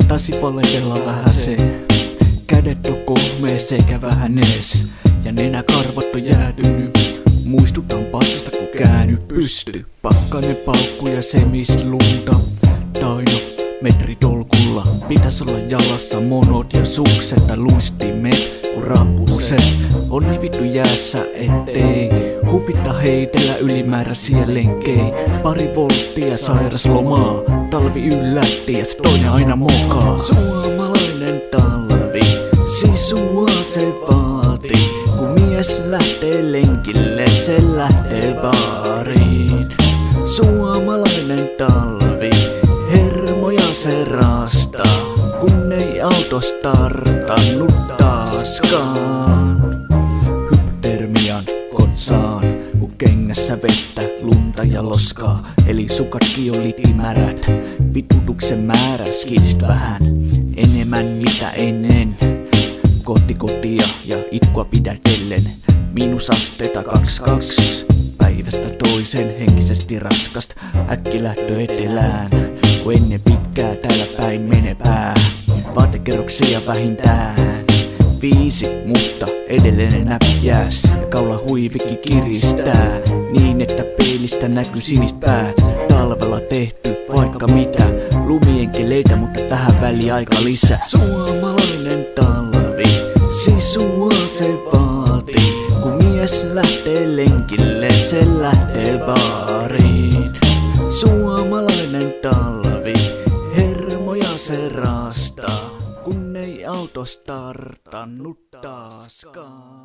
Taisi valetella vähän se. Kädet on kohmees eikä vähän ees. Ja nenäkarvat on jäätynyt. Muistutan passasta kun käänny pysty. Pakkanen paukku ja semislunta. Taino metritolkulla. Pitäis olla jalassa monot ja sukset tai luistimet kun rappuset. On niin vittu jäässä ettei huvita heitellä ylimääräisiä lenkei. Pari volttia sairaslomaa. Talvi yllätti ja toinen aina mokaa. Suomalainen talvi, sisua se vaati. Kun mies lähtee lenkille, se lähtee baariin. Suomalainen talvi, hermoja se raastaa. Kun ei auto startannut taaskaan. Hyptermian kotsaan, kun kengässä vettä, lunta ja loskaa. Eli sukatkin on litimärät, vitutuksen määrä skidist vähän. Enemmän mitä ennen, kohti kotia ja itkua pidätellen. Miinusasteita 22, päivästä toisen henkisesti raskast. Äkkilähtö etelään, kun ennen pitkää täällä päin menepää. Vaatekerroksia vähintään 5, mutta edelleen näpjääs. Ja kaula huivikki kiristää, niin että peilistä näkyy sinistä pää. Talvella tehty vaikka mitä, lumien keleitä, mutta tähän väliin aika lisää. Suomalainen talvi, sisua se vaati. Kun mies lähtee lenkille, se lähtee baariin. Suomalainen talvi, hermoja se raastaa. Kun ei auto startannut taaskaan.